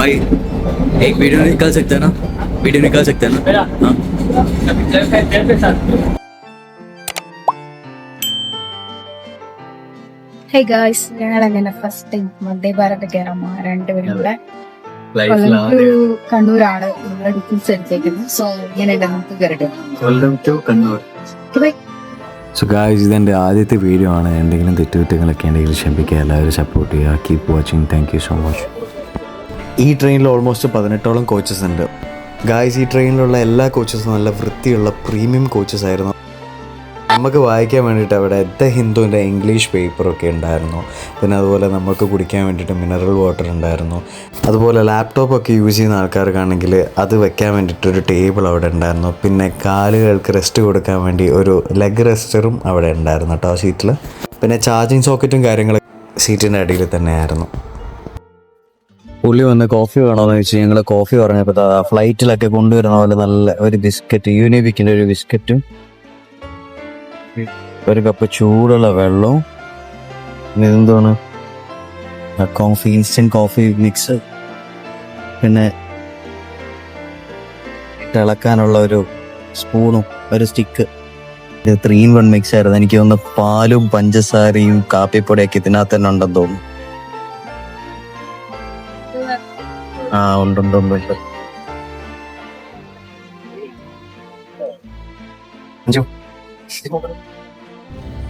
भाई एक वीडियो निकाल सकते हैं ना, वीडियो निकाल सकते हैं ना? हाँ ഹേ ഗായ്സ്, ഞങ്ങൾ അങ്ങനെ ഫസ്റ്റ് ടൈം വന്ദേ ഭാരത് കയറാൻ രണ്ടുപേരും കൂടെ കൊല്ലം ടു കണ്ണൂരാണ് നമ്മളെ ഡിസ്റ്റൻസ് എടുത്തേക്കുന്നത്. സോ ഇങ്ങനെ നമുക്ക് കയറിട്ട് കൊല്ലം ടു കണ്ണൂർ. സോ ഗായ്സ്, ഇതെൻ്റെ ആദ്യത്തെ വീഡിയോ ആണ്. എന്തെങ്കിലും തെറ്റുകുറ്റങ്ങളൊക്കെ ഉണ്ടെങ്കിൽ ക്ഷമിക്കുക. എല്ലാവരും സപ്പോർട്ട് ചെയ്യുക. Keep watching. Thank you so much. ഈ ട്രെയിനിൽ ഓൾമോസ്റ്റ് 18ഓളം കോച്ചസ് ഉണ്ട്. ഗായ്സ്, ഈ ട്രെയിനിലുള്ള എല്ലാ കോച്ചസും നല്ല വൃത്തിയുള്ള പ്രീമിയം കോച്ചസ് ആയിരുന്നു. നമുക്ക് വായിക്കാൻ വേണ്ടിയിട്ട് അവിടെ ദ ഹിന്ദുവിൻ്റെ ഇംഗ്ലീഷ് പേപ്പറൊക്കെ ഉണ്ടായിരുന്നു. പിന്നെ അതുപോലെ നമുക്ക് കുടിക്കാൻ വേണ്ടിയിട്ട് മിനറൽ വാട്ടർ ഉണ്ടായിരുന്നു. അതുപോലെ ലാപ്ടോപ്പൊക്കെ യൂസ് ചെയ്യുന്ന ആൾക്കാർക്കാണെങ്കിൽ അത് വെക്കാൻ വേണ്ടിയിട്ടൊരു ടേബിൾ അവിടെ ഉണ്ടായിരുന്നു. പിന്നെ കാലുകൾക്ക് റെസ്റ്റ് കൊടുക്കാൻ വേണ്ടി ഒരു ലെഗ് റെസ്റ്ററും അവിടെ ഉണ്ടായിരുന്നു കേട്ടോ സീറ്റിൽ. പിന്നെ ചാർജിങ് സോക്കറ്റും കാര്യങ്ങളും സീറ്റിൻ്റെ അടിയിൽ തന്നെയായിരുന്നു. പുള്ളി വന്ന് കോഫി വേണമെന്ന് ചോദിച്ചു. ഞങ്ങൾ കോഫി പറഞ്ഞപ്പോൾ ഫ്ലൈറ്റിലൊക്കെ കൊണ്ടുവരുന്ന പോലെ നല്ല ഒരു ബിസ്ക്കറ്റ്, യൂണിബിക്കിൻ്റെ ഒരു ബിസ്ക്കറ്റും ഒരു കപ്പ് ചൂടുള്ള വെള്ളവും ഇതെന്താണ് കോഫി, ഇൻസ്റ്റൻറ്റ് കോഫി മിക്സ്, പിന്നെ തിളക്കാനുള്ള ഒരു സ്പൂണും ഒരു സ്റ്റിക്ക്. ഇത് 3-in-1 മിക്സ് ആയിരുന്നു. എനിക്ക് തോന്നുന്നു പാലും പഞ്ചസാരയും കാപ്പിപ്പൊടിയൊക്കെ ഇതിനകത്ത് തന്നെ ഉണ്ടെന്ന് തോന്നുന്നു. ഉണ്ട്.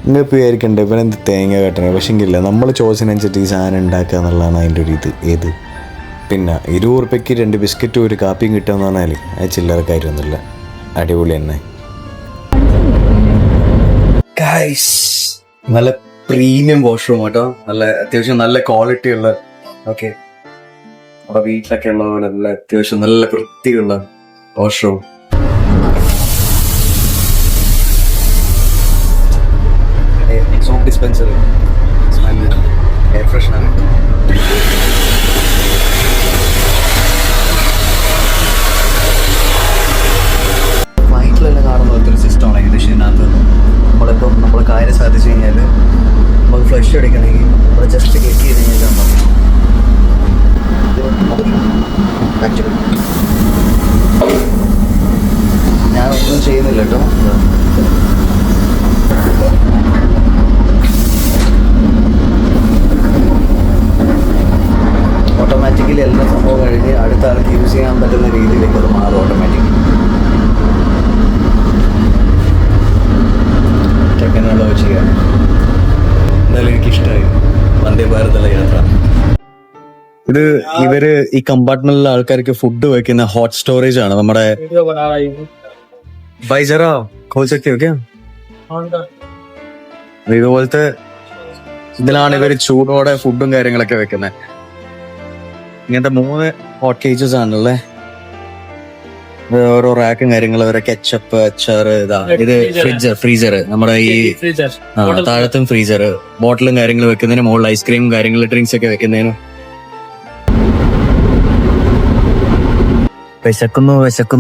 നിങ്ങൾക്ക് വിചാരിക്കണ്ടേ ഇവനെന്ത് തേങ്ങ കട്ടണേ, പക്ഷേ എങ്കില്ല, നമ്മൾ ചോദിച്ചതിനനുസരിച്ച് ഈ സാധനം ഉണ്ടാക്കുക എന്നുള്ളതാണ് അതിൻ്റെ ഒരു ഇത്. പിന്നെ 20 ഉറുപ്പ്യക്ക് 2 ബിസ്ക്കറ്റും ഒരു കാപ്പിയും കിട്ടുമെന്ന് പറഞ്ഞാൽ അത് ചില്ലറ കാര്യമൊന്നുമില്ല. അടിപൊളി തന്നെ. ഗൈസ്, നല്ല പ്രീമിയം വാഷ്റൂം കേട്ടോ. നല്ല അത്യാവശ്യം നല്ല ക്വാളിറ്റി ഉള്ള, ഓക്കെ, അവിടെ വീട്ടിലൊക്കെ ഉള്ള പോലെ നല്ല അത്യാവശ്യം നല്ല വൃത്തിയുള്ള washroom. Soap dispenser, air freshener. ഫ്ലൈറ്റിലെല്ലാം കാണുന്ന പോലത്തെ ഒരു സിസ്റ്റമാണ് ഏകദേശം ഇതിനകത്ത്. നമ്മൾ കാര്യം സാധിച്ചു കഴിഞ്ഞാൽ നമുക്ക് ഫ്ലഷ് അടിക്കണമെങ്കിൽ നമ്മൾ ജസ്റ്റ് കയറ്റി ചെയ്ത് കഴിഞ്ഞാൽ മതി. ഞാൻ ഒന്നും ചെയ്യുന്നില്ല കേട്ടോ. ഓട്ടോമാറ്റിക്കലി എല്ലാ സംഭവം കഴിഞ്ഞ് അടുത്ത ആൾക്ക് യൂസ് ചെയ്യാൻ പറ്റുന്ന രീതിയിലേക്ക് അത് മാറും ഓട്ടോമാറ്റിക്കലി. ടെക്നോളജി ചെയ്യാൻ എന്തായാലും എനിക്കിഷ്ടമായി വന്ദേ ഭാരതുള്ള യാത്ര. ഇത് ഇവര് ഈ കമ്പാർട്ട്മെന്റിലെ ആൾക്കാർക്ക് ഫുഡ് വെക്കുന്ന ഹോട്ട് സ്റ്റോറേജ് ആണ്. നമ്മുടെ ഇതുപോലത്തെ ഇതിലാണ് ഇവര് ചൂടോടെ ഫുഡും കാര്യങ്ങളൊക്കെ വെക്കുന്നത്. ഇങ്ങനത്തെ 3 ഹോട്ട് കേജസ് ആണല്ലേ. ഓരോ റാക്കും കാര്യങ്ങളും, ഓരോ കെച്ചപ്പ്, അച്ചാറ്, ഇത് ഫ്രീസർ. നമ്മുടെ ഈ താഴത്തും ഫ്രീസർ, ബോട്ടിലും കാര്യങ്ങളും വെക്കുന്നതിന്, മുകളിൽ ഐസ്ക്രീമും കാര്യങ്ങളും ഡ്രിങ്ക്സ് ഒക്കെ വെക്കുന്നതിനും. വിശക്കുന്നു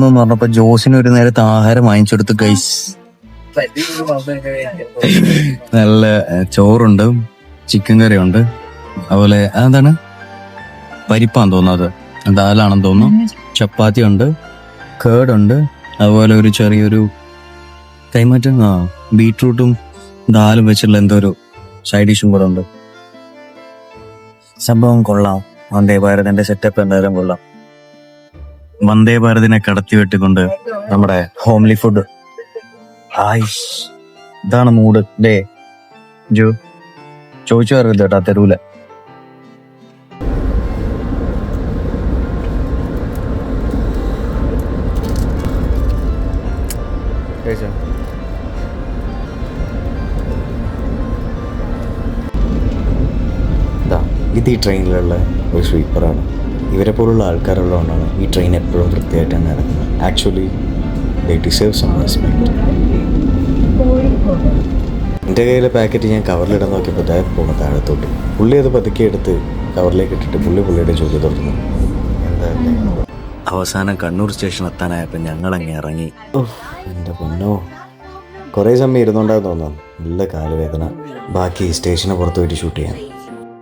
എന്ന് പറഞ്ഞപ്പോ ജോസിന് ഒരു നേരത്തെ ആഹാരം വാങ്ങിച്ചെടുത്ത് ഗൈസ്. നല്ല ചോറുണ്ട്, ചിക്കൻ കറി ഉണ്ട്, അതുപോലെ അതെന്താണ് പരിപ്പാന്ന് തോന്നുന്നത്, ദാലാണെന്ന് തോന്നുന്നു, ചപ്പാത്തി ഉണ്ട്, കേടുണ്ട്, അതുപോലെ ഒരു ചെറിയൊരു കൈമാറ്റം ബീട്രൂട്ടും ദാലും വെച്ചുള്ള എന്തോ ഒരു സൈഡ് ഡിഷും കൂടെ ഉണ്ട്. സംഭവം കൊള്ളാം. വന്ദേ ഭാരതിന്റെ സെറ്റപ്പ് എന്തായാലും കൊള്ളാം. വന്ദേ ഭാരതിനെ കടത്തി വെട്ടിക്കൊണ്ട് നമ്മുടെ ഹോംലി ഫുഡ്. ഇതാണ് മൂഡ് ഡേ. ചോദിച്ചു അറിയില്ല കേട്ടാ, തരൂല. ഇത് ഈ ട്രെയിനിലുള്ള ഒരു സ്വീപ്പറാണ്. ഇവരെ പോലുള്ള ആൾക്കാരുള്ളതുകൊണ്ടാണ് ഈ ട്രെയിൻ എപ്പോഴും വൃത്തിയായിട്ടാണ് നടക്കുന്നത്. Actually they deserve some respect. എൻ്റെ കയ്യിലെ പാക്കറ്റ് ഞാൻ കവറിലിടാൻ നോക്കിയപ്പോൾ ദാ പോണ താഴത്തോട്ട്. പുള്ളി അത് പതുക്കെ എടുത്ത് കവറിലേക്ക് ഇട്ടിട്ട് പുള്ളിയുടെ ജോലി തുറന്നു. എന്താ അവസാനം കണ്ണൂർ സ്റ്റേഷൻ എത്താനായപ്പോൾ ഞങ്ങളങ്ങ് ഇറങ്ങി. എൻ്റെ പൊന്നോ, കുറേ സമയം ഇരുന്നുണ്ടാകും തോന്നുന്നു. നല്ല കാലുവേദന. ബാക്കി സ്റ്റേഷന് പുറത്ത് പോയിട്ട് ഷൂട്ട് ചെയ്യാം.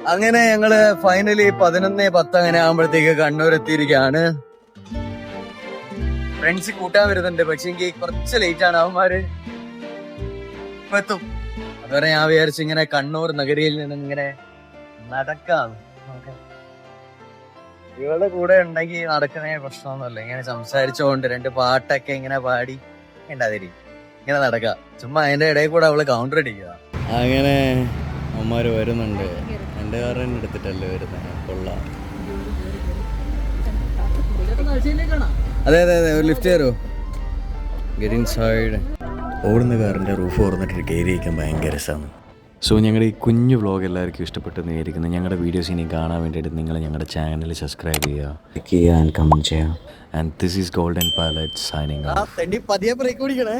അങ്ങനെ ഞങ്ങള് ഫൈനലി 11:10 അങ്ങനെ ആകുമ്പോഴത്തേക്ക് കണ്ണൂർ എത്തിയിരിക്കുകയാണ്. ഫ്രണ്ട്സ് കൂട്ടാൻ വരുന്നുണ്ട്, പക്ഷെ എനിക്ക് കുറച്ച് ലേറ്റ് ആണ്. അവന്മാര് ഇപ്പൊ എത്തും. അതുവരെ ഞാൻ വിചാരിച്ചു ഇങ്ങനെ കണ്ണൂർ നഗരിയിൽ നിന്ന് ഇങ്ങനെ നടക്കാം. ഇവളുടെ കൂടെ ഉണ്ടെങ്കിൽ നടക്കുന്നേ പ്രശ്നമൊന്നുമല്ല. ഇങ്ങനെ സംസാരിച്ചോണ്ട് 2 പാട്ടൊക്കെ ഇങ്ങനെ പാടി ഉണ്ടാതിരി ഇങ്ങനെ നടക്കാം. ചുമ്മാ അതിന്റെ ഇടയിൽ കൂടെ അവള് കൗണ്ടർ അടിക്കുക. അങ്ങനെ അവന്മാര് വരുന്നുണ്ട്. എന്റെ കാറിന് എടുത്തിട്ടല്ലേ വരുന്നത്. കൊള്ളാം. അതെ അതെ അതെ, ഒരു ലിഫ്റ്റ് കയറുമോ? Get inside. ഓടുന്ന കാറിൻ്റെ റൂഫ് തുറന്നിട്ട് കയറിയിരിക്കാൻ ഭയങ്കര രസമാണ്. സോ ഞങ്ങളുടെ ഈ കുഞ്ഞു വ്ളോഗ് എല്ലാവർക്കും ഇഷ്ടപ്പെട്ടെന്ന് വിചാരിക്കുന്നു. ഞങ്ങളുടെ വീഡിയോസ് ഇനി കാണാൻ വേണ്ടിയിട്ട് നിങ്ങൾ ഞങ്ങളുടെ ചാനൽ സബ്സ്ക്രൈബ് ചെയ്യുക, ലൈക്ക് ചെയ്യുക ആൻഡ് കമൻറ്റ് ചെയ്യുക. And this is golden pilot signing off. പതിയെ ബ്രേക്ക് പിടിക്കണേ.